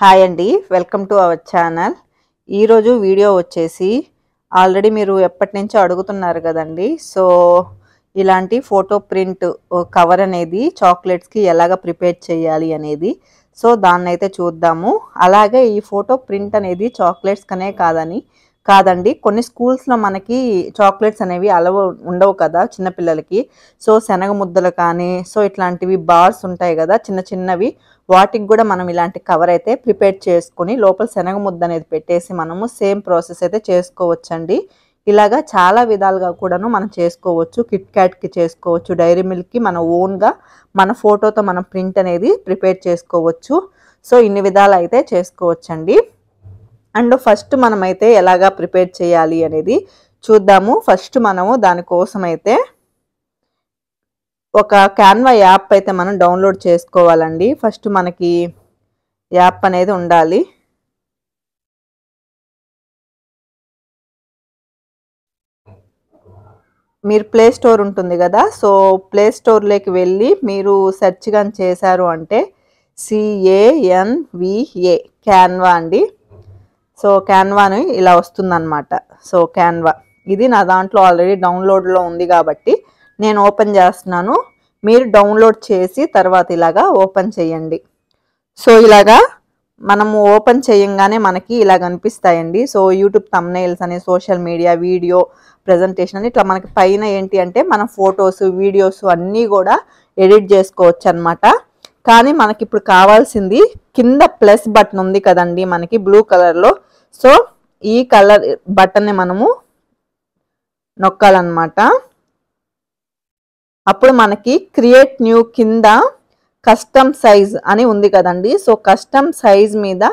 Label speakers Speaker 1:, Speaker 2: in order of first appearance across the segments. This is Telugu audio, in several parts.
Speaker 1: హాయ్ అండి, వెల్కమ్ టు అవర్ ఛానల్. ఈరోజు వీడియో వచ్చేసి ఆల్రెడీ మీరు ఎప్పటి నుంచో అడుగుతున్నారు కదండి. సో ఇలాంటి ఫోటో ప్రింట్ కవర్ అనేది చాక్లెట్స్కి ఎలాగ ప్రిపేర్ చేయాలి అనేది, సో దాన్ని అయితే చూద్దాము. అలాగే ఈ ఫోటో ప్రింట్ అనేది చాక్లెట్స్కనే కాదండి, కొన్ని స్కూల్స్లో మనకి చాక్లెట్స్ అనేవి అలవ ఉండవు కదా చిన్నపిల్లలకి. సో శనగ ముద్దలు కానీ, సో ఇట్లాంటివి బార్స్ ఉంటాయి కదా చిన్న చిన్నవి, వాటికి కూడా మనం ఇలాంటి కవర్ అయితే ప్రిపేర్ చేసుకుని లోపల శనగ ముద్ద అనేది పెట్టేసి మనము సేమ్ ప్రాసెస్ అయితే చేసుకోవచ్చండి. ఇలాగా చాలా విధాలుగా కూడాను మనం చేసుకోవచ్చు. కిట్ క్యాట్కి చేసుకోవచ్చు, డైరీ మిల్క్కి మన ఓన్గా మన ఫోటోతో మనం ప్రింట్ అనేది ప్రిపేర్ చేసుకోవచ్చు. సో ఇన్ని విధాలు అయితే చేసుకోవచ్చండి. అండ్ ఫస్ట్ మనమైతే ఎలాగా ప్రిపేర్ చేయాలి అనేది చూద్దాము. ఫస్ట్ మనము దానికోసం అయితే ఒక క్యాన్వా యాప్ అయితే మనం డౌన్లోడ్ చేసుకోవాలండి. ఫస్ట్ మనకి యాప్ అనేది ఉండాలి. మీరు ప్లే స్టోర్ ఉంటుంది కదా, సో ప్లే స్టోర్లోకి వెళ్ళి మీరు సెర్చ్ కానీ చేశారు అంటే CANVA క్యాన్వా అండి. సో క్యాన్వాని ఇలా వస్తుందన్నమాట. సో క్యాన్వా ఇది నా దాంట్లో ఆల్రెడీ డౌన్లోడ్లో ఉంది కాబట్టి నేను ఓపెన్ చేస్తున్నాను. మీరు డౌన్లోడ్ చేసి తర్వాత ఇలాగా ఓపెన్ చేయండి. సో ఇలాగా మనము ఓపెన్ చేయంగానే మనకి ఇలా కనిపిస్తాయండి. సో యూట్యూబ్ థంబ్నెయిల్స్ అని, సోషల్ మీడియా, వీడియో ప్రజెంటేషన్ అని, ఇట్లా మనకి పైన ఏంటి అంటే మనం ఫొటోస్, వీడియోస్ అన్నీ కూడా ఎడిట్ చేసుకోవచ్చు అనమాట. కానీ మనకి ఇప్పుడు కావాల్సింది కింద ప్లస్ బటన్ ఉంది కదండి మనకి బ్లూ కలర్లో. సో ఈ కలర్ బటన్ని మనము నొక్కాలన్నమాట. అప్పుడు మనకి క్రియేట్ న్యూ కింద కస్టమ్ సైజ్ అని ఉంది కదండి. సో కస్టమ్ సైజ్ మీద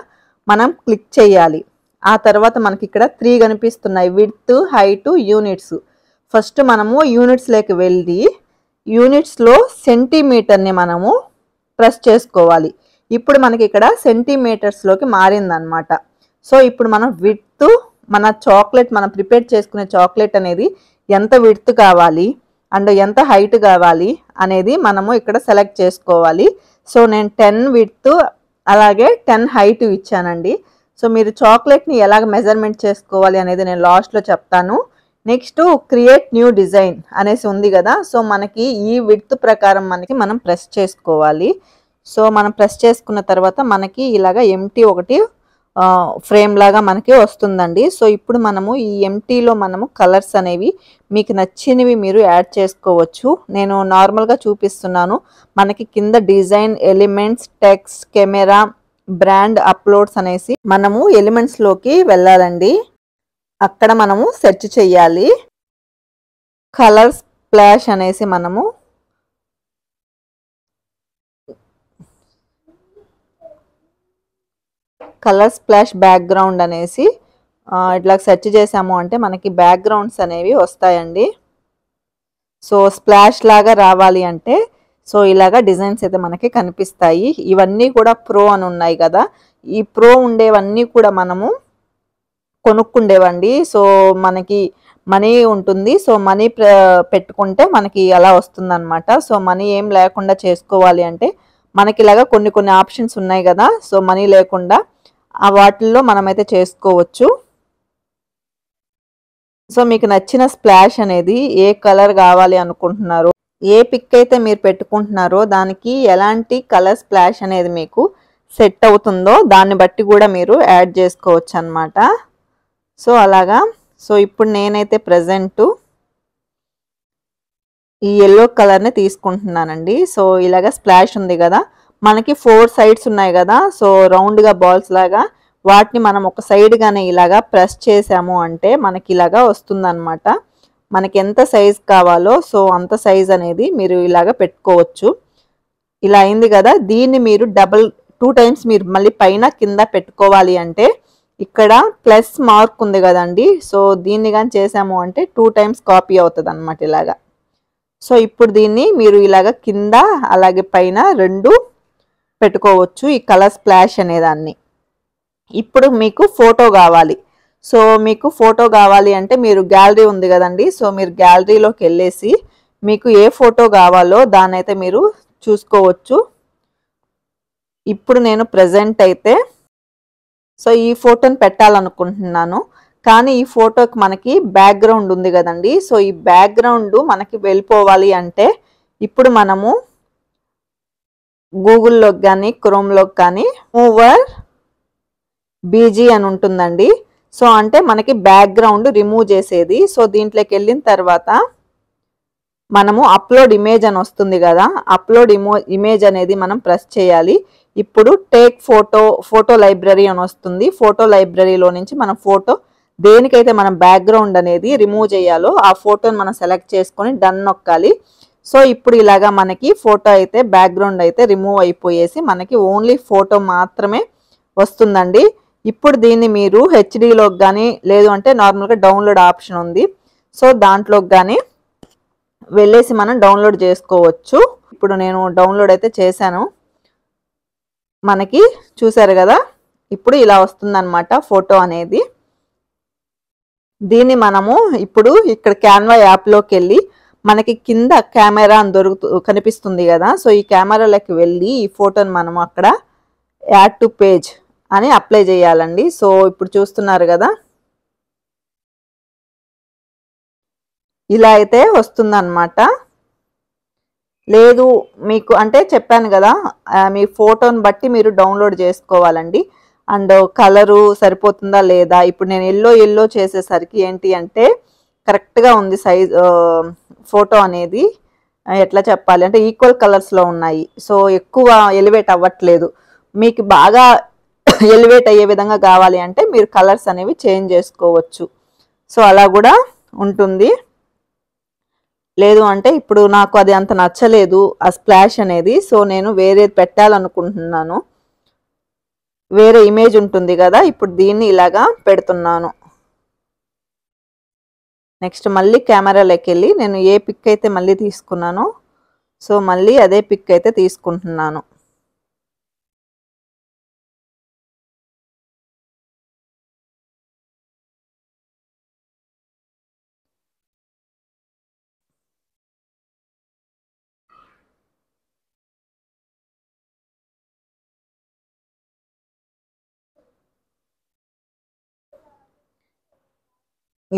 Speaker 1: మనం క్లిక్ చేయాలి. ఆ తర్వాత మనకి ఇక్కడ 3 కనిపిస్తున్నాయి, విడ్త్, హైట్, యూనిట్స్. ఫస్ట్ మనము యూనిట్స్లోకి వెళ్ళి యూనిట్స్లో సెంటీమీటర్ని మనము ప్రెస్ చేసుకోవాలి. ఇప్పుడు మనకి ఇక్కడ సెంటీమీటర్స్లోకి మారిందనమాట. సో ఇప్పుడు మనం విడ్త్, మన చాక్లెట్ మనం ప్రిపేర్ చేసుకునే చాక్లెట్ అనేది ఎంత విడ్త్ కావాలి అండ్ ఎంత హైట్ కావాలి అనేది మనము ఇక్కడ సెలెక్ట్ చేసుకోవాలి. సో నేను 10 విడ్త్ అలాగే 10 హైట్ ఇచ్చానండి. సో మీరు చాక్లెట్ని ఎలాగ మెజర్మెంట్ చేసుకోవాలి అనేది నేను లాస్ట్లో చెప్తాను. నెక్స్ట్ క్రియేట్ న్యూ డిజైన్ అనేసి ఉంది కదా, సో మనకి ఈ విడ్త్ ప్రకారం మనం ప్రెస్ చేసుకోవాలి. సో మనం ప్రెస్ చేసుకున్న తర్వాత మనకి ఇలాగ ఎంటీ ఒకటి ఫ్రేమ్ లాగా మనకి వస్తుందండి. సో ఇప్పుడు మనము ఈ ఎంటీలో మనము కలర్స్ అనేవి మీకు నచ్చినవి మీరు యాడ్ చేసుకోవచ్చు. నేను నార్మల్గా చూపిస్తున్నాను. మనకి కింద design, elements, text, camera, brand, uploads అనేసి మనము ఎలిమెంట్స్లోకి వెళ్ళాలండి. అక్కడ మనము సెర్చ్ చేయాలి. కలర్ స్ప్లాష్ అనేసి మనము కలర్ స్ప్లాష్ బ్యాక్గ్రౌండ్ అనేసి ఇట్లా సెర్చ్ చేసాము అంటే మనకి బ్యాక్గ్రౌండ్స్ అనేవి వస్తాయండి. సో స్ప్లాష్ లాగా రావాలి అంటే సో ఇలాగా డిజైన్స్ అయితే మనకి కనిపిస్తాయి. ఇవన్నీ కూడా ప్రో అని ఉన్నాయి కదా, ఈ ప్రో ఉండేవన్నీ కూడా మనము కొనుక్కుండేవండి. సో మనకి మనీ ఉంటుంది. సో మనీ పెట్టుకుంటే మనకి అలా వస్తుందన్నమాట. సో మనీ ఏం లేకుండా చేసుకోవాలి అంటే మనకి ఇలాగా కొన్ని ఆప్షన్స్ ఉన్నాయి కదా, సో మనీ లేకుండా ఆ వాటిల్లో మనమైతే చేసుకోవచ్చు. సో మీకు నచ్చిన స్ప్లాష్ అనేది ఏ కలర్ కావాలి అనుకుంటున్నారో, ఏ పిక్ అయితే మీరు పెట్టుకుంటున్నారో దానికి ఎలాంటి కలర్ స్ప్లాష్ అనేది మీకు సెట్ అవుతుందో దాన్ని బట్టి కూడా మీరు యాడ్ చేసుకోవచ్చు అన్నమాట. సో అలాగా. సో ఇప్పుడు నేనైతే ప్రజెంట్ ఈ ఎల్లో కలర్ని తీసుకుంటున్నానండి. సో ఇలాగ స్ప్లాష్ ఉంది కదా, మనకి 4 సైడ్స్ ఉన్నాయి కదా, సో రౌండ్గా బాల్స్ లాగా, వాటిని మనం ఒక సైడ్గానే ఇలాగా ప్రెస్ చేసాము అంటే మనకి ఇలాగా వస్తుందన్నమాట. మనకి ఎంత సైజ్ కావాలో సో అంత సైజ్ అనేది మీరు ఇలాగ పెట్టుకోవచ్చు. ఇలా అయింది కదా, దీన్ని మీరు 2 టైమ్స్ మీరు మళ్ళీ పైన కింద పెట్టుకోవాలి అంటే ఇక్కడ ప్లస్ మార్క్ ఉంది కదండి, సో దీన్ని కానీ చేసాము అంటే 2 టైమ్స్ కాపీ అవుతుంది అనమాట ఇలాగా. సో ఇప్పుడు దీన్ని మీరు ఇలాగ కింద అలాగే పైన 2 పెట్టుకోవచ్చు ఈ కలర్ స్ప్లాష్ అనేదాన్ని. ఇప్పుడు మీకు ఫోటో కావాలి. సో మీకు ఫోటో కావాలి అంటే మీరు గ్యాలరీ ఉంది కదండి, సో మీరు గ్యాలరీలోకి వెళ్ళేసి మీకు ఏ ఫోటో కావాలో దాన్ని అయితే మీరు చూసుకోవచ్చు. ఇప్పుడు నేను ప్రజెంట్ అయితే సో ఈ ఫోటోని పెట్టాలనుకుంటున్నాను. కానీ ఈ ఫోటోకి మనకి బ్యాక్గ్రౌండ్ ఉంది కదండి. సో ఈ బ్యాక్గ్రౌండ్ మనకి వెళ్ళిపోవాలి అంటే ఇప్పుడు మనము గూగుల్లోకి కానీ క్రోమ్లోకి కానీ మూవర్ బీజీ అని ఉంటుందండి. సో అంటే మనకి బ్యాక్గ్రౌండ్ రిమూవ్ చేసేది. సో దీంట్లోకి వెళ్ళిన తర్వాత మనము అప్లోడ్ ఇమేజ్ అని వస్తుంది కదా, అప్లోడ్ ఇమేజ్ అనేది మనం ప్రెస్ చేయాలి. ఇప్పుడు టేక్ ఫోటో లైబ్రరీ అని వస్తుంది. ఫోటో లైబ్రరీలో నుంచి మనం ఫోటో దేనికైతే మనం బ్యాక్గ్రౌండ్ అనేది రిమూవ్ చేయాలో ఆ ఫోటోని మనం సెలెక్ట్ చేసుకొని డన్ నొక్కాలి. సో ఇప్పుడు ఇలాగా మనకి ఫోటో అయితే బ్యాక్గ్రౌండ్ అయితే రిమూవ్ అయిపోయేసి మనకి ఓన్లీ ఫోటో మాత్రమే వస్తుందండి. ఇప్పుడు దీన్ని మీరు హెచ్డీలోకి కానీ లేదు అంటే నార్మల్గా డౌన్లోడ్ ఆప్షన్ ఉంది. సో దాంట్లోకి కానీ వెళ్ళేసి మనం డౌన్లోడ్ చేసుకోవచ్చు. ఇప్పుడు నేను డౌన్లోడ్ అయితే చేశాను. మనకి చూసారు కదా, ఇప్పుడు ఇలా వస్తుందన్నమాట ఫోటో అనేది. దీన్ని మనము ఇప్పుడు ఇక్కడ క్యాన్వా యాప్లోకి వెళ్ళి మనకి కింద కెమెరా అని కనిపిస్తుంది కదా, సో ఈ కెమెరాలోకి వెళ్ళి ఈ ఫోటోని మనం అక్కడ యాడ్ టు పేజ్ అని అప్లై చేయాలండి. సో ఇప్పుడు చూస్తున్నారు కదా, ఇలా అయితే వస్తుందన్నమాట. లేదు మీకు అంటే చెప్పాను కదా, మీ ఫోటోని బట్టి మీరు డౌన్లోడ్ చేసుకోవాలండి. అండ్ కలరు సరిపోతుందా లేదా, ఇప్పుడు నేను ఎల్లో చేసేసరికి ఏంటి అంటే కరెక్ట్గా ఉంది సైజ్ ఫోటో అనేది. ఎట్లా చెప్పాలి అంటే ఈక్వల్ కలర్స్లో ఉన్నాయి. సో ఎక్కువ ఎలివేట్ అవ్వట్లేదు. మీకు బాగా ఎలివేట్ అయ్యే విధంగా కావాలి అంటే మీరు కలర్స్ అనేవి చేంజ్ చేసుకోవచ్చు. సో అలా కూడా ఉంటుంది. లేదు అంటే ఇప్పుడు నాకు అది అంత నచ్చలేదు ఆ స్ప్లాష్ అనేది. సో నేను వేరేది పెట్టాలనుకుంటున్నాను. వేరే ఇమేజ్ ఉంటుంది కదా, ఇప్పుడు దీన్ని ఇలాగా పెడుతున్నాను. నెక్స్ట్ మళ్ళీ కెమెరాలోకి వెళ్ళి నేను ఏ పిక్ అయితే మళ్ళీ తీసుకున్నానో సో మళ్ళీ అదే పిక్ అయితే తీసుకుంటున్నాను.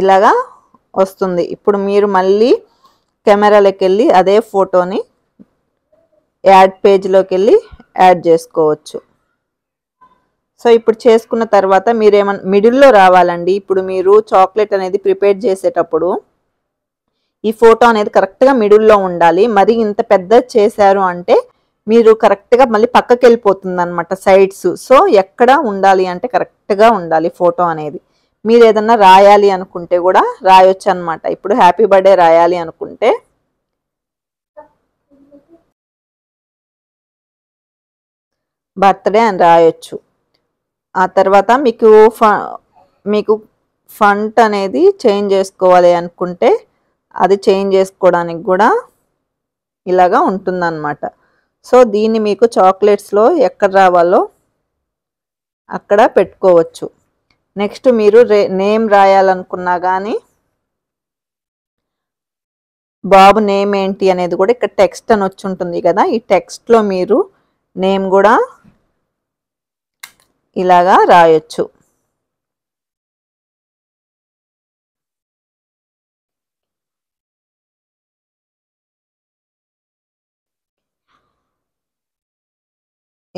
Speaker 1: ఇలాగా వస్తుంది. ఇప్పుడు మీరు మళ్ళీ కెమెరాలోకి వెళ్ళి అదే ఫోటోని యాడ్ పేజ్లోకి వెళ్ళి యాడ్ చేసుకోవచ్చు. సో ఇప్పుడు చేసుకున్న తర్వాత మీరేమన్నా మిడిల్లో రావాలండి. ఇప్పుడు మీరు చాక్లెట్ అనేది ప్రిపేర్ చేసేటప్పుడు ఈ ఫోటో అనేది కరెక్ట్గా మిడిల్లో ఉండాలి. మరి ఇంత పెద్ద చేశారు అంటే మీరు కరెక్ట్గా మళ్ళీ పక్కకి వెళ్ళిపోతుంది అనమాట సైడ్స్. సో ఎక్కడ ఉండాలి అంటే కరెక్ట్గా ఉండాలి ఫోటో అనేది. మీరు ఏదన్నా రాయాలి అనుకుంటే కూడా రాయొచ్చు అనమాట. ఇప్పుడు హ్యాపీ బర్త్డే రాయాలి అనుకుంటే బర్త్డే అని రాయొచ్చు. ఆ తర్వాత మీకు ఫంట్ అనేది చేంజ్ చేసుకోవాలి అనుకుంటే అది చేంజ్ చేసుకోవడానికి కూడా ఇలాగా ఉంటుందన్నమాట. సో దీన్ని మీకు చాక్లెట్స్లో ఎక్కడ రావాలో అక్కడ పెట్టుకోవచ్చు. నెక్స్ట్ మీరు నేమ్ రాయాలనుకున్నా కానీ బాబు నేమ్ ఏంటి అనేది కూడా ఇక్కడ టెక్స్ట్ అని వచ్చి ఉంటుంది కదా, ఈ టెక్స్ట్లో మీరు నేమ్ కూడా ఇలాగా రాయొచ్చు.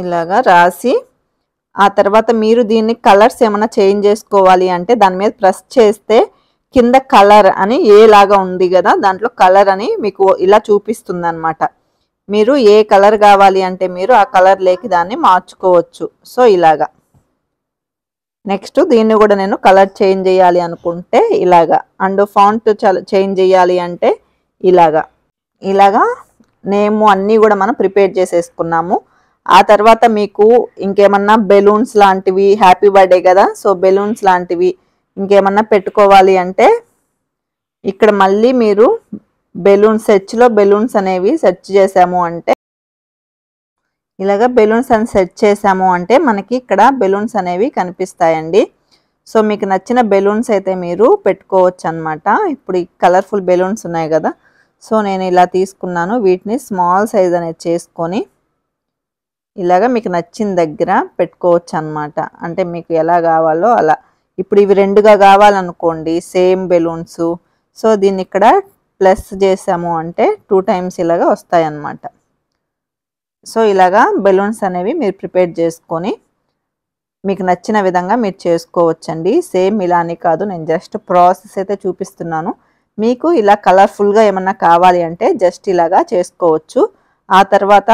Speaker 1: ఇలాగా రాసి ఆ తర్వాత మీరు దీన్ని కలర్స్ ఏమైనా చేంజ్ చేసుకోవాలి అంటే దాని మీద ప్రెస్ చేస్తే కింద కలర్ అని ఏలాగా ఉంది కదా, దాంట్లో కలర్ అని మీకు ఇలా చూపిస్తుంది అనమాట. మీరు ఏ కలర్ కావాలి అంటే మీరు ఆ కలర్ లేకి దాన్ని మార్చుకోవచ్చు. సో ఇలాగా నెక్స్ట్ దీన్ని కూడా నేను కలర్ చేంజ్ చేయాలి అనుకుంటే ఇలాగా, అండ్ ఫాంట్ చేంజ్ చేయాలి అంటే ఇలాగా నేమ్ అన్నీ కూడా మనం ప్రిపేర్ చేసేసుకున్నాము. ఆ తర్వాత మీకు ఇంకేమన్నా బెలూన్స్ లాంటివి, హ్యాపీ బర్త్డే కదా, సో బెలూన్స్ లాంటివి ఇంకేమన్నా పెట్టుకోవాలి అంటే ఇక్కడ మళ్ళీ మీరు బెలూన్స్ సెర్చ్లో బెలూన్స్ అనేవి సెర్చ్ చేసాము అంటే ఇలాగ బెలూన్స్ అని సెర్చ్ చేసాము అంటే మనకి ఇక్కడ బెలూన్స్ అనేవి కనిపిస్తాయండి. సో మీకు నచ్చిన బెలూన్స్ అయితే మీరు పెట్టుకోవచ్చు అనమాట. ఇప్పుడు ఈ కలర్ఫుల్ బెలూన్స్ ఉన్నాయి కదా, సో నేను ఇలా తీసుకున్నాను. వీటిని స్మాల్ సైజ్ అనేది చేసుకొని ఇలాగా మీకు నచ్చిన దగ్గర పెట్టుకోవచ్చు అన్నమాట. అంటే మీకు ఎలా కావాలో అలా. ఇప్పుడు ఇవి రెండుగా కావాలనుకోండి సేమ్ బెలూన్స్. సో దీన్ని ఇక్కడ ప్లస్ చేసాము అంటే 2 టైమ్స్ ఇలాగా వస్తాయి అన్నమాట. సో ఇలాగా బెలూన్స్ అనేవి మీరు ప్రిపేర్ చేసుకొని మీకు నచ్చిన విధంగా మీరు చేసుకోవచ్చండి. సేమ్ ఇలానే కాదు, నేను జస్ట్ ప్రాసెస్ అయితే చూపిస్తున్నాను. మీకు ఇలా కలర్ఫుల్గా ఏమన్నా కావాలి అంటే జస్ట్ ఇలాగా చేసుకోవచ్చు. ఆ తర్వాత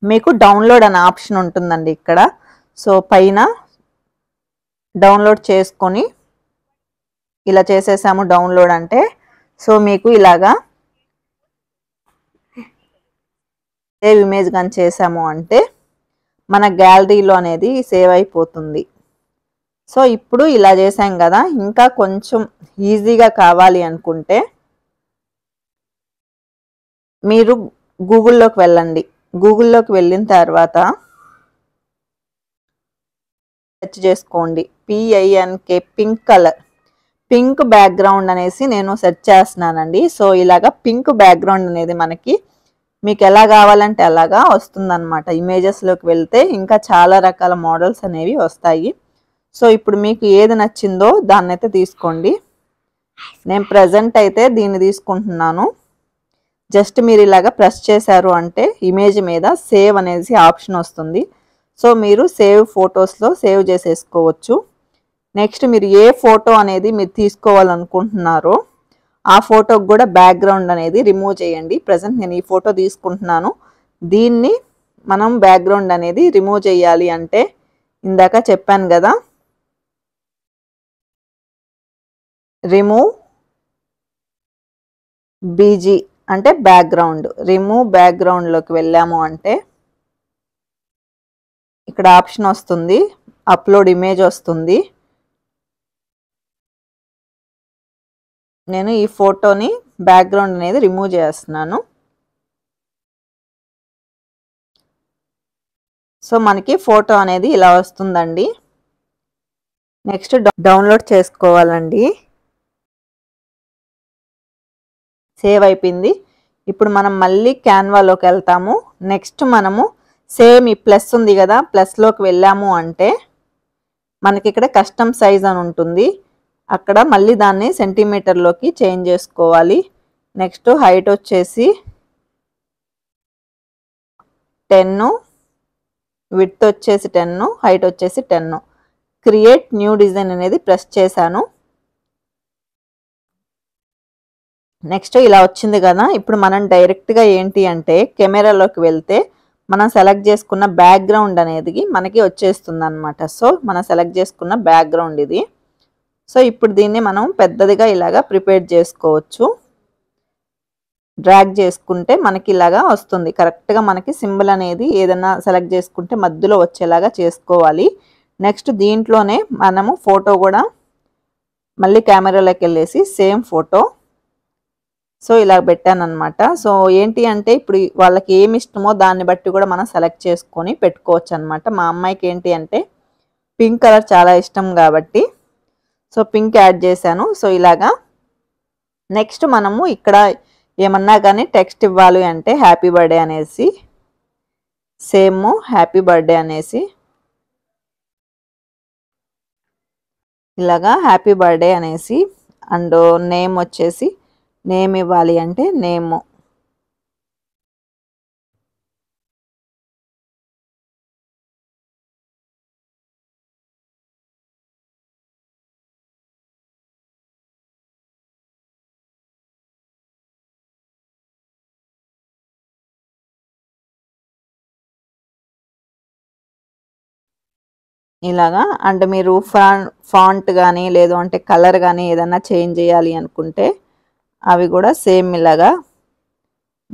Speaker 1: మీకు డౌన్లోడ్ అనే ఆప్షన్ ఉంటుందండి ఇక్కడ. సో పైన డౌన్లోడ్ చేసుకొని ఇలా చేసేసాము డౌన్లోడ్ అంటే. సో మీకు ఇలాగా సేవ్ ఇమేజ్ కానీ చేసాము అంటే మన గ్యాలరీలో అనేది సేవ్ అయిపోతుంది. సో ఇప్పుడు ఇలా చేసాం కదా, ఇంకా కొంచెం ఈజీగా కావాలి అనుకుంటే మీరు గూగుల్లోకి వెళ్ళండి. గూగుల్లోకి వెళ్ళిన తర్వాత సెర్చ్ చేసుకోండి PINK pink colour, pink background అనేసి నేను సెర్చ్ చేస్తున్నానండి. సో ఇలాగా పింక్ బ్యాక్గ్రౌండ్ అనేది మనకి మీకు ఎలా కావాలంటే అలాగా వస్తుందన్నమాట. ఇమేజెస్లోకి వెళ్తే ఇంకా చాలా రకాల మోడల్స్ అనేవి వస్తాయి. సో ఇప్పుడు మీకు ఏది నచ్చిందో దాన్ని అయితే తీసుకోండి. నేను ప్రజెంట్ అయితే దీన్ని తీసుకుంటున్నాను. జస్ట్ మీరు ఇలాగా ప్రెస్ చేశారు అంటే ఇమేజ్ మీద సేవ్ అనేసి ఆప్షన్ వస్తుంది. సో మీరు సేవ్ ఫొటోస్లో సేవ్ చేసేసుకోవచ్చు. నెక్స్ట్ మీరు ఏ ఫోటో అనేది మీరు తీసుకోవాలనుకుంటున్నారో ఆ ఫోటోకి కూడా బ్యాక్గ్రౌండ్ అనేది రిమూవ్ చేయండి. ప్రజెంట్ నేను ఈ ఫోటో తీసుకుంటున్నాను. దీన్ని మనం బ్యాక్గ్రౌండ్ అనేది రిమూవ్ చేయాలి అంటే ఇందాక చెప్పాను కదా, రిమూవ్ బీజీ అంటే బ్యాక్గ్రౌండ్. రిమూవ్ బ్యాక్గ్రౌండ్లోకి వెళ్ళాము అంటే ఇక్కడ ఆప్షన్ వస్తుంది, అప్లోడ్ ఇమేజ్ వస్తుంది. నేను ఈ ఫోటోని బ్యాక్గ్రౌండ్ అనేది రిమూవ్ చేస్తున్నాను. సో మనకి ఫోటో అనేది ఇలా వస్తుందండి. నెక్స్ట్ డౌన్లోడ్ చేసుకోవాలండి. సేవ్ అయిపోయింది. ఇప్పుడు మనం మళ్ళీ క్యాన్వాలోకి వెళ్తాము. నెక్స్ట్ మనము సేమ్ ఈ ప్లస్ ఉంది కదా, ప్లస్లోకి వెళ్ళాము అంటే మనకి ఇక్కడ కస్టమ్ సైజ్ అని ఉంటుంది. అక్కడ మళ్ళీ దాన్ని సెంటీమీటర్లోకి చేంజ్ చేసుకోవాలి. నెక్స్ట్ హైట్ వచ్చేసి 10, విడ్త్ వచ్చేసి 10, హైట్ వచ్చేసి 10. క్రియేట్ న్యూ డిజైన్ అనేది ప్రెస్ చేశాను. నెక్స్ట్ ఇలా వచ్చింది కదా. ఇప్పుడు మనం డైరెక్ట్గా ఏంటి అంటే కెమెరాలోకి వెళ్తే మనం సెలెక్ట్ చేసుకున్న బ్యాక్గ్రౌండ్ అనేది మనకి వచ్చేస్తుంది అనమాట. సో మనం సెలెక్ట్ చేసుకున్న బ్యాక్గ్రౌండ్ ఇది. సో ఇప్పుడు దీన్ని మనం పెద్దదిగా ఇలాగా ప్రిపేర్ చేసుకోవచ్చు. డ్రాగ్ చేసుకుంటే మనకి ఇలాగా వస్తుంది. కరెక్ట్గా మనకి సింబల్ అనేది ఏదైనా సెలెక్ట్ చేసుకుంటే మధ్యలో వచ్చేలాగా చేసుకోవాలి. నెక్స్ట్ దీంట్లోనే మనము ఫోటో కూడా మళ్ళీ కెమెరాలోకి వెళ్ళేసి సేమ్ ఫోటో సో ఇలా పెట్టాను అనమాట. సో ఏంటి అంటే ఇప్పుడు వాళ్ళకి ఏమి ఇష్టమో దాన్ని బట్టి కూడా మనం సెలెక్ట్ చేసుకొని పెట్టుకోవచ్చు అనమాట. మా అమ్మాయికి ఏంటి అంటే పింక్ కలర్ చాలా ఇష్టం కాబట్టి సో పింక్ యాడ్ చేశాను. సో ఇలాగా నెక్స్ట్ మనము ఇక్కడ ఏమన్నా కానీ టెక్స్ట్ ఇవ్వాలి అంటే హ్యాపీ బర్త్డే అనేసి, సేమ్ హ్యాపీ బర్త్డే అనేసి ఇలాగా హ్యాపీ బర్త్డే అనేసి, అండ్ నేమ్ వచ్చేసి నేమ్ ఇవ్వాలి అంటే నేమ్. ఇలాగా అండ్ మీరు ఫాంట్ కానీ లేదు అంటే కలర్ కానీ ఏదన్నా చేంజ్ చేయాలి అనుకుంటే అవి కూడా సేమ్ ఇలాగా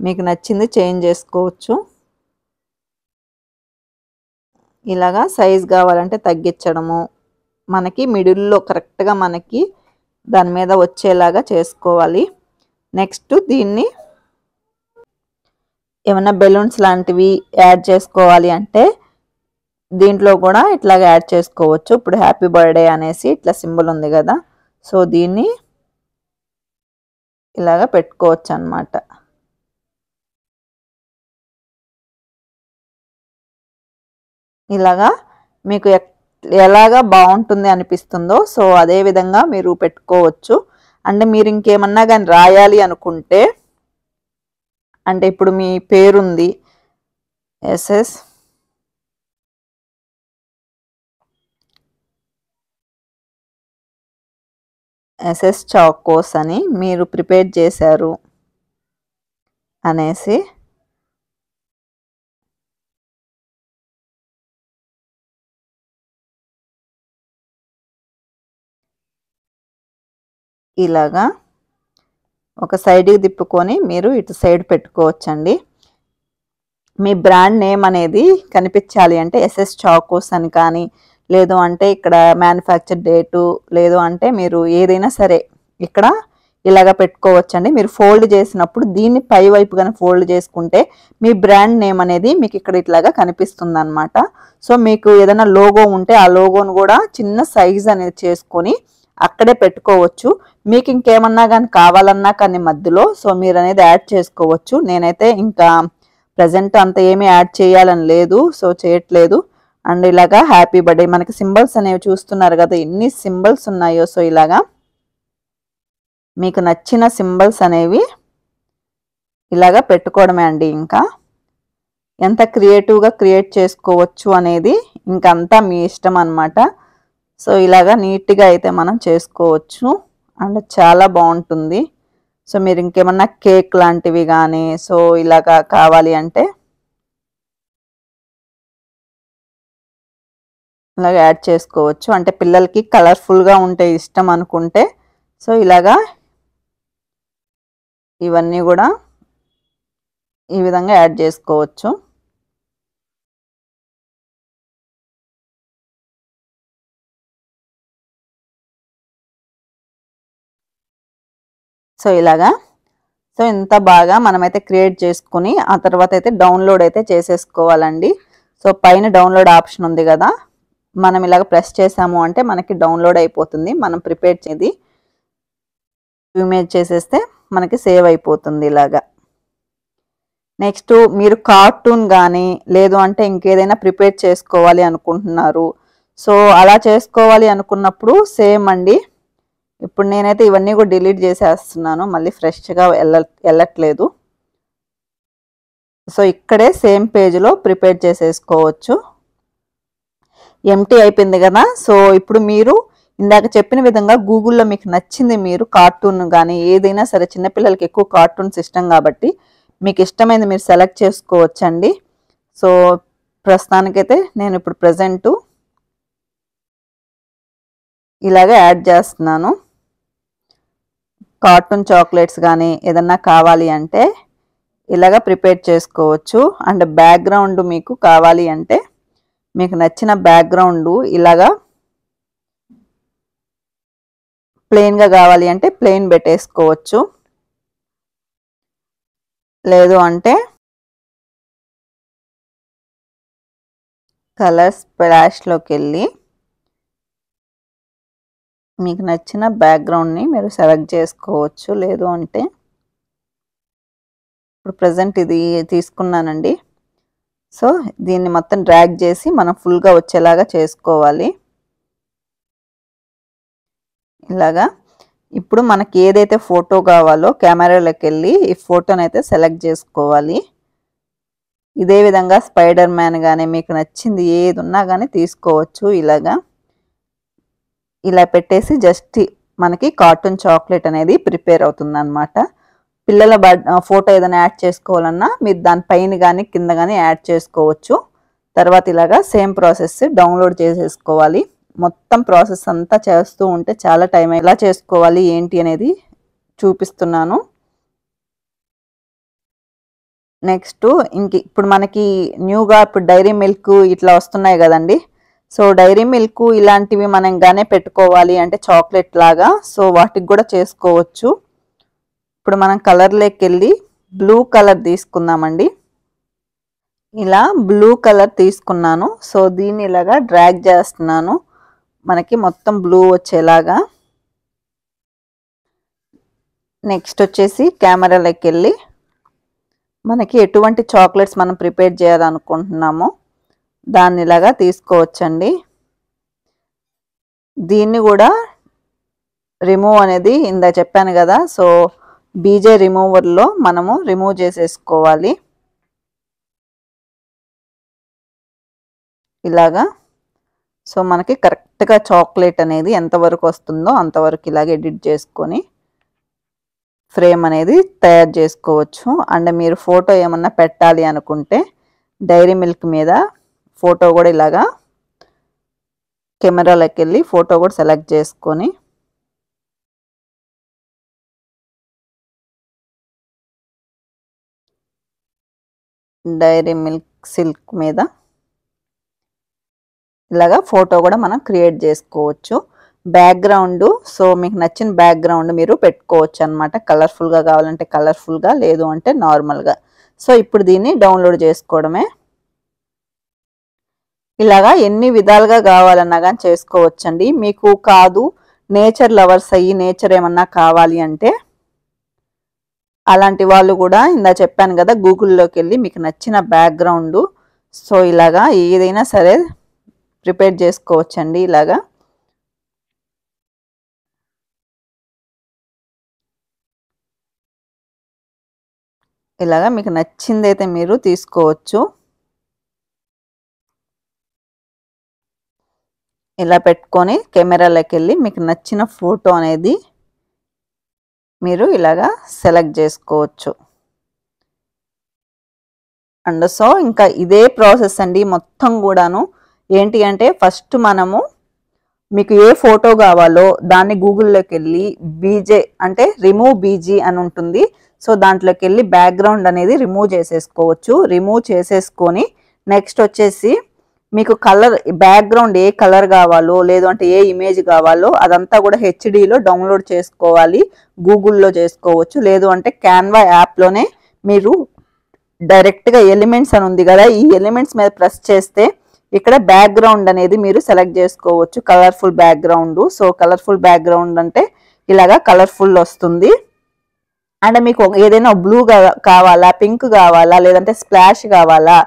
Speaker 1: మీకు నచ్చింది చేంజ్ చేసుకోవచ్చు. ఇలాగా సైజ్ కావాలంటే తగ్గించడము, మనకి మిడిల్లో కరెక్ట్గా మనకి దాని మీద వచ్చేలాగా చేసుకోవాలి. నెక్స్ట్ దీన్ని ఏమైనా బెలూన్స్ లాంటివి యాడ్ చేసుకోవాలి అంటే దీంట్లో కూడా ఇట్లాగా యాడ్ చేసుకోవచ్చు. ఇప్పుడు హ్యాపీ బర్త్డే అనేసి ఇట్లా సింబల్ ఉంది కదా, సో దీన్ని ఇలాగా పెట్టుకోవచ్చు అన్నమాట. ఇలాగా మీకు ఎలాగా బాగుంటుంది అనిపిస్తుందో సో అదే విధంగా మీరు పెట్టుకోవచ్చు. అంటే మీరు ఇంకేమన్నా కానీ రాయాలి అనుకుంటే, అంటే ఇప్పుడు మీ పేరుంది ఎస్ఎస్ చాకోస్ అని మీరు ప్రిపేర్ చేశారు అనేసి ఇలాగా ఒక సైడ్కి తిప్పుకొని మీరు ఇటు సైడ్ పెట్టుకోవచ్చండి. మీ బ్రాండ్ నేమ్ అనేది కనిపించాలి అంటే ఎస్ఎస్ చాకోస్ అని కానీ, లేదు అంటే ఇక్కడ మ్యానుఫ్యాక్చర్ డేటు, లేదు అంటే మీరు ఏదైనా సరే ఇక్కడ ఇలాగ పెట్టుకోవచ్చండి. మీరు ఫోల్డ్ చేసినప్పుడు దీన్ని పై వైపు కానీ ఫోల్డ్ చేసుకుంటే మీ బ్రాండ్ నేమ్ అనేది మీకు ఇక్కడ ఇట్లాగా కనిపిస్తుంది అనమాట. సో మీకు ఏదైనా లోగో ఉంటే ఆ లోగోను కూడా చిన్న సైజ్ అనేది చేసుకొని అక్కడే పెట్టుకోవచ్చు. మీకు ఇంకేమన్నా కానీ కావాలన్నా కానీ మధ్యలో సో మీరు అనేది యాడ్ చేసుకోవచ్చు. నేనైతే ఇంకా ప్రజెంట్ అంత ఏమీ యాడ్ చేయాలని లేదు, సో చేయట్లేదు. అండ్ ఇలాగా హ్యాపీ బర్త్డే మనకి సింబల్స్ అనేవి చూస్తున్నారు కదా ఎన్ని సింబల్స్ ఉన్నాయో. సో ఇలాగా మీకు నచ్చిన సింబల్స్ అనేవి ఇలాగా పెట్టుకోవడమే అండి. ఇంకా ఎంత క్రియేటివ్గా క్రియేట్ చేసుకోవచ్చు అనేది ఇంకంతా మీ ఇష్టం అన్నమాట. సో ఇలాగా నీట్గా అయితే మనం చేసుకోవచ్చు అండ్ చాలా బాగుంటుంది. సో మీరు ఇంకేమన్నా కేక్ లాంటివి కానీ సో ఇలాగా కావాలి అంటే ఇలాగ యాడ్ చేసుకోవచ్చు. అంటే పిల్లలకి కలర్ఫుల్గా ఉంటే ఇష్టం అనుకుంటే సో ఇలాగా ఇవన్నీ కూడా ఈ విధంగా యాడ్ చేసుకోవచ్చు. సో ఇలాగా సో ఇంత బాగా మనమైతే క్రియేట్ చేసుకుని ఆ తర్వాత అయితే డౌన్లోడ్ అయితే చేసేసుకోవాలండి. సో పైన డౌన్లోడ్ ఆప్షన్ ఉంది కదా, మనం ఇలాగ ప్రెస్ చేసాము అంటే మనకి డౌన్లోడ్ అయిపోతుంది. మనం ప్రిపేర్ చేసి ఇమేజ్ చేసేస్తే మనకి సేవ్ అయిపోతుంది ఇలాగా. నెక్స్ట్ మీరు కార్టూన్ కానీ లేదు అంటే ఇంకేదైనా ప్రిపేర్ చేసుకోవాలి అనుకుంటున్నారు. సో అలా చేసుకోవాలి అనుకున్నప్పుడు సేమ్ అండి. ఇప్పుడు నేనైతే ఇవన్నీ కూడా డిలీట్ చేసేస్తున్నాను, మళ్ళీ ఫ్రెష్గా వెళ్ళట్లేదు. సో ఇక్కడే సేమ్ పేజ్లో ప్రిపేర్ చేసేసుకోవచ్చు. ఎంటీ అయిపోయింది కదా. సో ఇప్పుడు మీరు ఇందాక చెప్పిన విధంగా గూగుల్లో మీకు నచ్చింది మీరు కార్టూన్ కానీ ఏదైనా సరే, చిన్నపిల్లలకి ఎక్కువ కార్టూన్స్ ఇష్టం కాబట్టి మీకు ఇష్టమైనది మీరు సెలెక్ట్ చేసుకోవచ్చండి. సో ప్రస్తుతానికైతే నేను ఇప్పుడు ప్రజెంటు ఇలాగే యాడ్ చేస్తున్నాను. కార్టూన్ చాక్లెట్స్ కానీ ఏదన్నా కావాలి అంటే ఇలాగ ప్రిపేర్ చేసుకోవచ్చు. అండ్ బ్యాక్గ్రౌండ్ మీకు కావాలి అంటే మీకు నచ్చిన బ్యాక్గ్రౌండ్ ఇలాగా ప్లెయిన్గా కావాలి అంటే ప్లెయిన్ పెట్టేసుకోవచ్చు. లేదు అంటే కలర్ స్ప్లాష్లోకి వెళ్ళి మీకు నచ్చిన బ్యాక్గ్రౌండ్ని మీరు సెలెక్ట్ చేసుకోవచ్చు. లేదు అంటే ఇప్పుడు ప్రజెంట్ ఇది తీసుకున్నానండి. సో దీన్ని మొత్తం డ్రాగ్ చేసి మనం ఫుల్గా వచ్చేలాగా చేసుకోవాలి ఇలాగా. ఇప్పుడు మనకి ఏదైతే ఫోటో కావాలో కెమెరాలోకి వెళ్ళి ఈ ఫోటోని అయితే సెలెక్ట్ చేసుకోవాలి. ఇదే విధంగా స్పైడర్ మ్యాన్ కానీ మీకు నచ్చింది ఏది ఉన్నా కానీ తీసుకోవచ్చు. ఇలాగా ఇలా పెట్టేసి జస్ట్ మనకి కార్టూన్ చాక్లెట్ అనేది ప్రిపేర్ అవుతుంది అనమాట. పిల్లల ఫోటో ఏదైనా యాడ్ చేసుకోవాలన్నా మీరు దానిపైన కానీ కింద కానీ యాడ్ చేసుకోవచ్చు. తర్వాత ఇలాగా సేమ్ ప్రాసెస్ డౌన్లోడ్ చేసేసుకోవాలి. మొత్తం ప్రాసెస్ అంతా చేస్తూ ఉంటే చాలా టైం, ఎలా చేసుకోవాలి ఏంటి అనేది చూపిస్తున్నాను. నెక్స్ట్ ఇప్పుడు మనకి న్యూగా ఇప్పుడు డైరీ మిల్క్ ఇట్లా వస్తున్నాయి కదండి. సో డైరీ మిల్క్ ఇలాంటివి మనం గానే పెట్టుకోవాలి అంటే చాక్లెట్ లాగా, సో వాటికి కూడా చేసుకోవచ్చు. ఇప్పుడు మనం కలర్లోకి వెళ్ళి బ్లూ కలర్ తీసుకుందామండి. ఇలా బ్లూ కలర్ తీసుకున్నాను. సో దీన్ని ఇలాగా డ్రాగ్ చేస్తున్నాను మనకి మొత్తం బ్లూ వచ్చేలాగా. నెక్స్ట్ వచ్చేసి కెమెరాలోకి వెళ్ళి మనకి ఎటువంటి చాక్లెట్స్ మనం ప్రిపేర్ చేయాలనుకుంటున్నామో దాన్ని ఇలాగా తీసుకోవచ్చండి. దీన్ని కూడా రిమూవ్ అనేది ఇందా చెప్పాను కదా, సో బీజే రిమూవర్లో మనము రిమూవ్ చేసేసుకోవాలి ఇలాగా. సో మనకి కరెక్ట్గా చాక్లెట్ అనేది ఎంతవరకు వస్తుందో అంతవరకు ఇలాగ ఎడిట్ చేసుకొని ఫ్రేమ్ అనేది తయారు చేసుకోవచ్చు. అండ్ మీరు ఫోటో ఏమన్నా పెట్టాలి అనుకుంటే డైరీ మిల్క్ మీద ఫోటో కూడా ఇలాగా కెమెరాలోకి వెళ్ళి ఫోటో కూడా సెలెక్ట్ చేసుకొని డైరీ మిల్క్ సిల్క్ మీద ఇలాగా ఫోటో కూడా మనం క్రియేట్ చేసుకోవచ్చు. బ్యాక్గ్రౌండ్ సో మీకు నచ్చిన బ్యాక్గ్రౌండ్ మీరు పెట్టుకోవచ్చు అనమాట. కలర్ఫుల్గా కావాలంటే కలర్ఫుల్గా, లేదు అంటే నార్మల్గా. సో ఇప్పుడు దీన్ని డౌన్లోడ్ చేసుకోవడమే. ఇలాగా ఎన్ని విధాలుగా కావాలన్నా కానీ చేసుకోవచ్చండి. మీకు కాదు నేచర్ లవర్స్ అయ్యి నేచర్ ఏమన్నా కావాలి అంటే అలాంటి వాళ్ళు కూడా ఇందా చెప్పాను కదా, గూగుల్లోకి వెళ్ళి మీకు నచ్చిన బ్యాక్గ్రౌండ్ సో ఇలాగా ఏదైనా సరే ప్రిపేర్ చేసుకోవచ్చండి. ఇలాగా మీకు నచ్చిందైతే మీరు తీసుకోవచ్చు. ఇలా పెట్టుకొని కెమెరాలోకి వెళ్ళి మీకు నచ్చిన ఫోటో అనేది మీరు ఇలాగా సెలెక్ట్ చేసుకోవచ్చు. అండ్ సో ఇంకా ఇదే ప్రాసెస్ అండి మొత్తం కూడాను. ఏంటి అంటే ఫస్ట్ మనము మీకు ఏ ఫోటో కావాలో దాన్ని గూగుల్లోకి వెళ్ళి బీజే అంటే రిమూవ్ బీజీ అని ఉంటుంది. సో దాంట్లోకి వెళ్ళి బ్యాక్గ్రౌండ్ అనేది రిమూవ్ చేసేసుకోవచ్చు. రిమూవ్ చేసేసుకొని నెక్స్ట్ వచ్చేసి మీకు కలర్ బ్యాక్గ్రౌండ్ ఏ కలర్ కావాలో, లేదు అంటే ఏ ఇమేజ్ కావాలో అదంతా కూడా హెచ్డిలో డౌన్లోడ్ చేసుకోవాలి. గూగుల్లో చేసుకోవచ్చు, లేదు అంటే క్యాన్వా యాప్లోనే మీరు డైరెక్ట్గా ఎలిమెంట్స్ అని ఉంది కదా, ఈ ఎలిమెంట్స్ మీద ప్రెస్ చేస్తే ఇక్కడ బ్యాక్గ్రౌండ్ అనేది మీరు సెలెక్ట్ చేసుకోవచ్చు. Colourful background. So colourful background అంటే ఇలాగా కలర్ఫుల్ వస్తుంది. అండ్ మీకు ఏదైనా బ్లూ కావాలా, పింక్ కావాలా, లేదంటే స్ప్లాష్ కావాలా,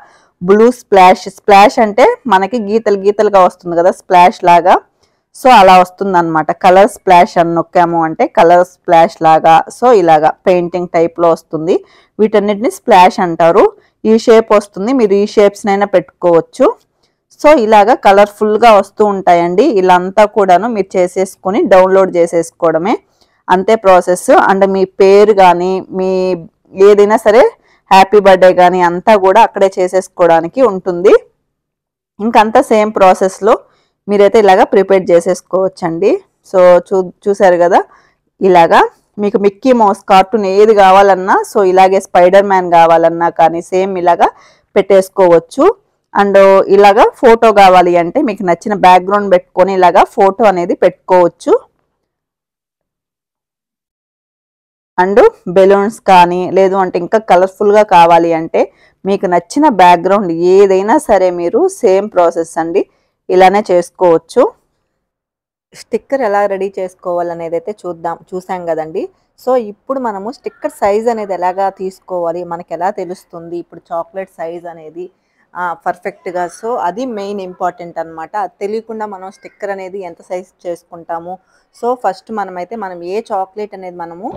Speaker 1: బ్లూ స్ప్లాష్. స్ప్లాష్ అంటే మనకి గీతలు గీతలుగా వస్తుంది కదా స్ప్లాష్ లాగా, సో అలా వస్తుంది అనమాట. కలర్ స్ప్లాష్ అని నొక్కాము అంటే కలర్ స్ప్లాష్ లాగా, సో ఇలాగా పెయింటింగ్ టైప్లో వస్తుంది. వీటన్నిటిని స్ప్లాష్ అంటారు. ఈ షేప్ వస్తుంది, మీరు ఈ షేప్స్నైనా పెట్టుకోవచ్చు. సో ఇలాగా కలర్ఫుల్గా వస్తూ ఉంటాయండి. ఇలా అంతా కూడాను మీరు చేసేసుకొని డౌన్లోడ్ చేసేసుకోవడమే, అంతే ప్రాసెస్. అండ్ మీ పేరు కానీ మీ ఏదైనా సరే హ్యాపీ బర్త్డే కానీ అంతా కూడా అక్కడే చేసేసుకోవడానికి ఉంటుంది. ఇంకంతా సేమ్ ప్రాసెస్లో మీరైతే ఇలాగా ప్రిపేర్ చేసేసుకోవచ్చండి. సో చూసారు కదా, ఇలాగా మీకు మిక్కీ మౌస్ కార్టూన్ ఏది కావాలన్నా సో ఇలాగే స్పైడర్ మ్యాన్ కావాలన్నా కానీ సేమ్ ఇలాగా పెట్టేసుకోవచ్చు. అండ్ ఇలాగా ఫోటో కావాలి అంటే మీకు నచ్చిన బ్యాక్గ్రౌండ్ పెట్టుకొని ఇలాగా ఫోటో అనేది పెట్టుకోవచ్చు. అండ్ బెలూన్స్ కానీ, లేదు అంటే ఇంకా కలర్ఫుల్గా కావాలి అంటే మీకు నచ్చిన బ్యాక్గ్రౌండ్ ఏదైనా సరే మీరు సేమ్ ప్రాసెస్ అండి ఇలానే చేసుకోవచ్చు. స్టిక్కర్ ఎలా రెడీ చేసుకోవాలనేది అయితే చూసాం కదండి. సో ఇప్పుడు మనము స్టిక్కర్ సైజ్ అనేది ఎలాగా తీసుకోవాలి, మనకి ఎలా తెలుస్తుంది ఇప్పుడు చాక్లెట్ సైజ్ అనేది పర్ఫెక్ట్గా. సో అది మెయిన్ ఇంపార్టెంట్ అనమాట. అది తెలియకుండా మనం స్టిక్కర్ అనేది ఎంత సైజ్ చేసుకుంటాము. సో ఫస్ట్ మనం ఏ చాక్లెట్ అనేది మనము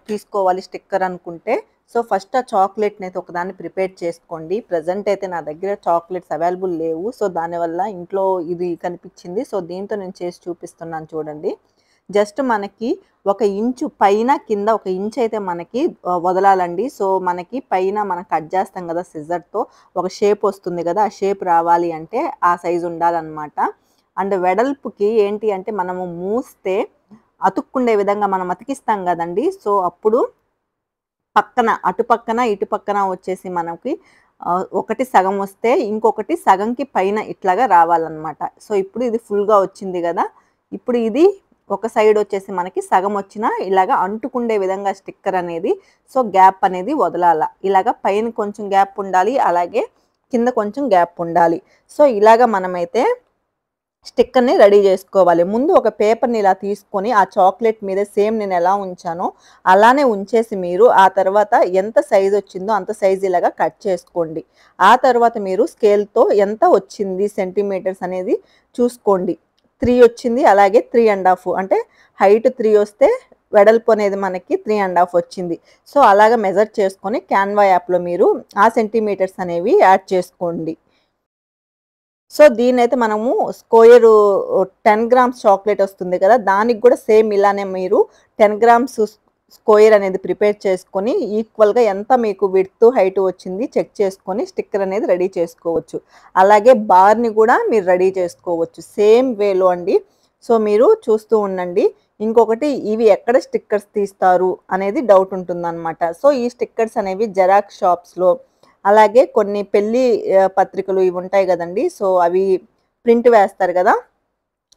Speaker 1: తీసుకోవాలి స్టిక్కర్ అనుకుంటే, సో ఫస్ట్ ఆ చాక్లెట్ని అయితే ఒకదాన్ని ప్రిపేర్ చేసుకోండి. ప్రజెంట్ అయితే నా దగ్గర చాక్లెట్స్ అవైలబుల్ లేవు, సో దానివల్ల ఇంట్లో ఇది కనిపించింది. సో దీంతో నేను చేసి చూపిస్తున్నాను చూడండి. జస్ట్ మనకి 1 ఇంచు పైన కింద 1 ఇంచ్ అయితే మనకి వదలాలండి. సో మనకి పైన మనం కట్ చేస్తాం కదా సిజర్తో, ఒక షేప్ వస్తుంది కదా, ఆ షేప్ రావాలి అంటే ఆ సైజు ఉండాలన్నమాట. అండ్ వెడల్పుకి ఏంటి అంటే మనము మూస్తే అతుక్కుండే విధంగా మనం అతికిస్తాం కదండి. సో అప్పుడు పక్కన అటు పక్కన ఇటు పక్కన వచ్చేసి మనకి ఒకటి సగం వస్తే ఇంకొకటి సగంకి పైన ఇట్లాగా రావాలన్నమాట. సో ఇప్పుడు ఇది ఫుల్గా వచ్చింది కదా, ఇప్పుడు ఇది ఒక సైడ్ వచ్చేసి మనకి సగం వచ్చినా ఇలాగా అంటుకుండే విధంగా స్టిక్కర్ అనేది, సో గ్యాప్ అనేది వదలాల. ఇలాగా పైన కొంచెం గ్యాప్ ఉండాలి, అలాగే కింద కొంచెం గ్యాప్ ఉండాలి. సో ఇలాగా మనమైతే స్టిక్కర్ని రెడీ చేసుకోవాలి. ముందు ఒక పేపర్ని ఇలా తీసుకొని ఆ చాక్లెట్ మీద సేమ్ నేను ఎలా ఉంచానో అలానే ఉంచేసి మీరు ఆ తర్వాత ఎంత సైజ్ వచ్చిందో అంత సైజ్ ఇలాగా కట్ చేసుకోండి. ఆ తర్వాత మీరు స్కేల్తో ఎంత వచ్చింది సెంటీమీటర్స్ అనేది చూసుకోండి. 3 వచ్చింది, అలాగే 3.5 అంటే హైట్ 3 వస్తే వెడల్పు అనేది మనకి 3.5 వచ్చింది. సో అలాగా మెజర్ చేసుకొని క్యాన్వా యాప్లో మీరు ఆ సెంటీమీటర్స్ అనేవి యాడ్ చేసుకోండి. సో దీన్నైతే మనము స్క్వేరు 10 గ్రామ్స్ చాక్లెట్ వస్తుంది కదా! దానికి కూడా సేమ్ ఇలానే మీరు 10 గ్రామ్స్ స్క్వేర్ అనేది ప్రిపేర్ చేసుకొని ఈక్వల్‌గా ఎంత మీకు విడ్త్, హైట్ వచ్చింది చెక్ చేసుకొని స్టిక్కర్ అనేది రెడీ చేసుకోవచ్చు. అలాగే బార్‌ని కూడా మీరు రెడీ చేసుకోవచ్చు. సేమ్ వేలో అండి. సో మీరు చూస్తూ ఉండండి. ఇంకొకటి ఇవి ఎక్కడ స్టిక్కర్స్ తీస్తారు అనేది డౌట్ ఉంటుందన్నమాట. సో ఈ స్టిక్కర్స్ అనేవి జెరాక్స్ షాప్స్‌లో అలాగే కొన్ని పెళ్లి పత్రికలు ఇవి ఉంటాయి గదండీ! సో అవి ప్రింట్ వేస్తారు గదా!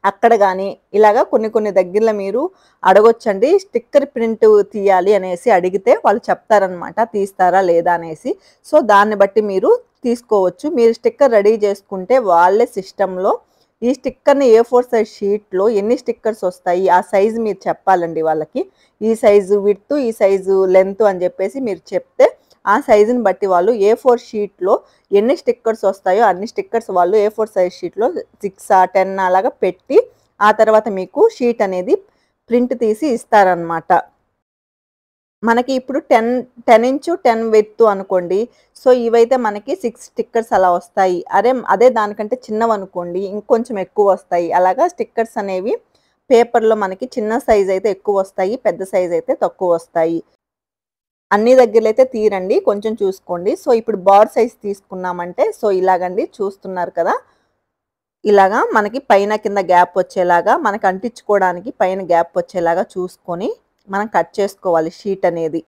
Speaker 1: అక్కడ గాని ఇలాగా కొన్ని కొన్ని దగ్గరలో మీరు అడగొచ్చండి. స్టిక్కర్ ప్రింట్ తీయాలి అనేసి అడిగితే వాళ్ళు చెప్తారనమాట. తీస్తారా లేదా అనేసి. సో దాన్ని బట్టి మీరు తీసుకోవచ్చు. మీరు స్టిక్కర్ రెడీ చేసుకుంటే వాళ్ళే సిస్టమ్‌లో ఈ స్టిక్కర్‌ని A4 సైజ్ షీట్‌లో ఎన్ని స్టిక్కర్స్ వస్తాయి ఆ సైజ్ మీరు చెప్పాలండి వాళ్ళకి. ఈ సైజు విడ్త్, ఈ సైజు లెంత్ అని జెప్పేసి మీరు చెప్తే ఆ సైజుని బట్టి వాళ్ళు A4 షీట్‌లో ఎన్ని స్టిక్కర్స్ వస్తాయో అన్ని స్టిక్కర్స్ వాళ్ళు A4 సైజ్ షీట్‌లో 6 10 అలాగా పెట్టి ఆ తర్వాత మీకు షీట్ అనేది ప్రింట్ తీసి ఇస్తారనమాట. మనకి ఇప్పుడు 10 ఇంచు 10 విడ్త్ అనుకోండి. సో ఇవైతే మనకి 6 స్టిక్కర్స్ అలా వస్తాయి. అదే దానికంటే చిన్నవనుకోండి ఇంకొంచెం ఎక్కువ వస్తాయి. అలాగా స్టిక్కర్స్ అనేవి పేపర్‌లో మనకి చిన్న సైజ్ అయితే ఎక్కువ వస్తాయి. పెద్ద సైజ్ అయితే తక్కువ వస్తాయి. అన్ని దగ్గరలో అయితే తీరండి. కొంచెం చూసుకోండి. సో ఇప్పుడు బార్ సైజ్ తీసుకున్నామంటే సో ఇలాగండి చూస్తున్నారు కదా! ఇలాగా మనకి పైన కింద గ్యాప్ వచ్చేలాగా మనకు అంటించుకోవడానికి పైన గ్యాప్ వచ్చేలాగా చూసుకొని మనం కట్ చేసుకోవాలి షీట్ అనేది.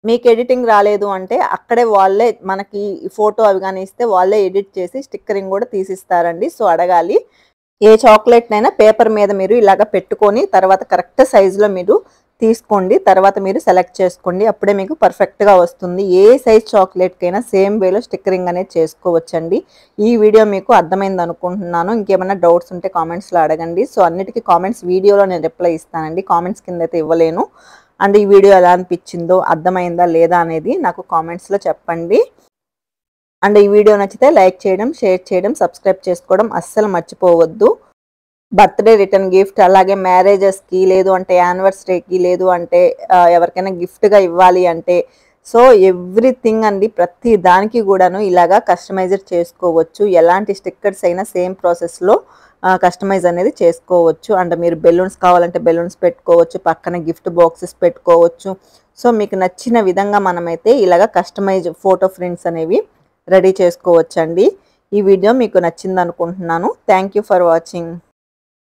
Speaker 1: మీకు ఎడిటింగ్ రాలేదు అంటే అక్కడే వాళ్ళే మనకి ఫోటో అవి గాని ఇస్తే వాళ్ళే ఎడిట్ చేసి స్టిక్కరింగ్ కూడా తీసిస్తారండి. సో అడగాలి. ఏ చాక్లెట్‌నైనా పేపర్ మీద మీరు ఇలాగ పెట్టుకొని తర్వాత కరెక్ట్ సైజులో మీరు తీసుకోండి. తర్వాత మీరు సెలెక్ట్ చేసుకోండి. అప్పుడే మీకు పర్ఫెక్ట్‌గా వస్తుంది. ఏ సైజ్ చాక్లెట్‌కైనా సేమ్ వేలో స్టిక్కరింగ్ అనేది చేసుకోవచ్చండి. ఈ వీడియో మీకు అర్థమైంది అనుకుంటున్నాను. ఇంకేమైనా డౌట్స్ ఉంటే కామెంట్స్‌లో అడగండి. సో అన్నిటికి కామెంట్స్ వీడియోలో నేను రిప్లై ఇస్తానండి. కామెంట్స్ కింద అయితే ఇవ్వలేను. అండ్ ఈ వీడియో ఎలా అనిపించిందో, అర్థమైందా లేదా అనేది నాకు కామెంట్స్‌లో చెప్పండి. అండ్ ఈ వీడియో నచ్చితే లైక్ చేయడం, షేర్ చేయడం, సబ్స్క్రైబ్ చేసుకోవడం అస్సలు మర్చిపోవద్దు. బర్త్‌డే రిటర్న్ గిఫ్ట్ అలాగే మ్యారేజెస్‌కి లేదు అంటే యానివర్సరీకి లేదు అంటే ఎవరికైనా గిఫ్ట్‌గా ఇవ్వాలి అంటే సో ఎవ్రీథింగ్ అండి ప్రతి దానికి కూడాను ఇలాగా కస్టమైజ్డ్ చేసుకోవచ్చు. ఎలాంటి స్టిక్కర్స్ అయినా సేమ్ ప్రాసెస్‌లో కస్టమైజ్ అనేది చేసుకోవచ్చు. అండ్ మీరు బెలూన్స్ కావాలంటే బెలూన్స్ పెట్టుకోవచ్చు. పక్కన గిఫ్ట్ బాక్సెస్ పెట్టుకోవచ్చు. సో మీకు నచ్చిన విధంగా మనమైతే ఇలాగా కస్టమైజ్ ఫోటో ఫ్రేమ్స్ అనేవి రెడీ చేసుకోవచ్చండి. ఈ వీడియో మీకు నచ్చిందనుకుంటున్నాను. Thank you for watching.